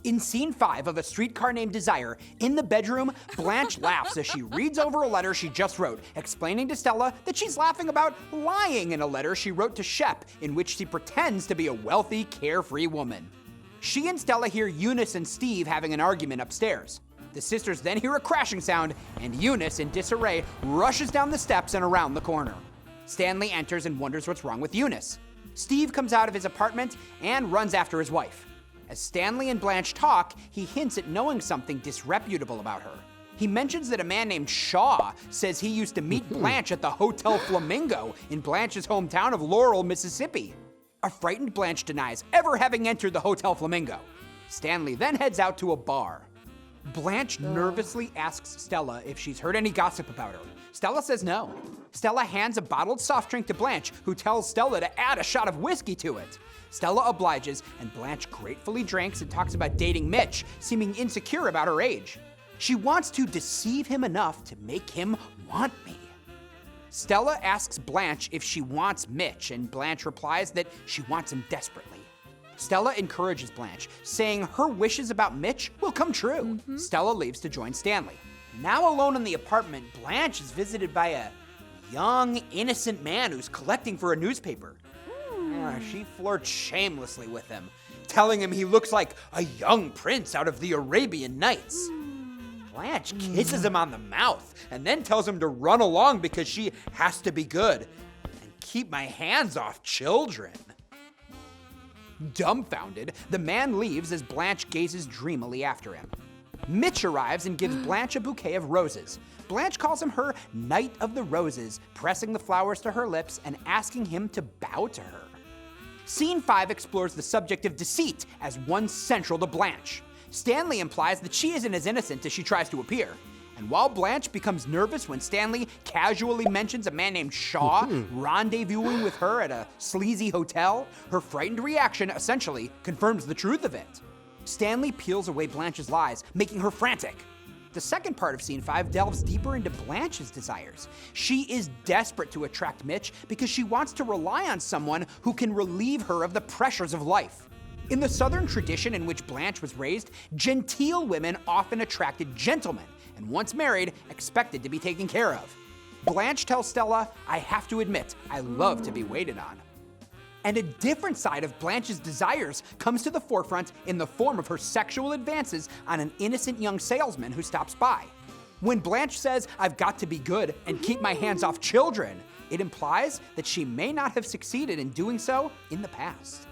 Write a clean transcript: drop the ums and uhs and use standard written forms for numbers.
In scene 5 of A Streetcar Named Desire, in the bedroom, Blanche laughs as she reads over a letter she just wrote, explaining to Stella that she's laughing about lying in a letter she wrote to Shep, in which she pretends to be a wealthy, carefree woman. She and Stella hear Eunice and Steve having an argument upstairs. The sisters then hear a crashing sound, and Eunice, in disarray, rushes down the steps and around the corner. Stanley enters and wonders what's wrong with Eunice. Steve comes out of his apartment and runs after his wife. As Stanley and Blanche talk, he hints at knowing something disreputable about her. He mentions that a man named Shaw says he used to meet Blanche at the Hotel Flamingo in Blanche's hometown of Laurel, Mississippi. A frightened Blanche denies ever having entered the Hotel Flamingo. Stanley then heads out to a bar. Blanche nervously asks Stella if she's heard any gossip about her. Stella says no. Stella hands a bottled soft drink to Blanche, who tells Stella to add a shot of whiskey to it. Stella obliges, and Blanche gratefully drinks and talks about dating Mitch, seeming insecure about her age. She wants to deceive him enough to make him want me. Stella asks Blanche if she wants Mitch, and Blanche replies that she wants him desperately. Stella encourages Blanche, saying her wishes about Mitch will come true. Stella leaves to join Stanley. Now alone in the apartment, Blanche is visited by a young, innocent man who's collecting for a newspaper. She flirts shamelessly with him, telling him he looks like a young prince out of the Arabian Nights. Blanche kisses him on the mouth and then tells him to run along because she has to be good and keep my hands off children. Dumbfounded, the man leaves as Blanche gazes dreamily after him. Mitch arrives and gives Blanche a bouquet of roses. Blanche calls him her Knight of the Roses, pressing the flowers to her lips and asking him to bow to her. Scene 5 explores the subject of deceit as one central to Blanche. Stanley implies that she isn't as innocent as she tries to appear. And while Blanche becomes nervous when Stanley casually mentions a man named Shaw rendezvousing with her at a sleazy hotel, her frightened reaction essentially confirms the truth of it. Stanley peels away Blanche's lies, making her frantic. The second part of scene 5 delves deeper into Blanche's desires. She is desperate to attract Mitch because she wants to rely on someone who can relieve her of the pressures of life. In the Southern tradition in which Blanche was raised, genteel women often attracted gentlemen, and once married, expected to be taken care of. Blanche tells Stella, "I have to admit, I love to be waited on." And a different side of Blanche's desires comes to the forefront in the form of her sexual advances on an innocent young salesman who stops by. When Blanche says, "I've got to be good and keep my hands off children," it implies that she may not have succeeded in doing so in the past.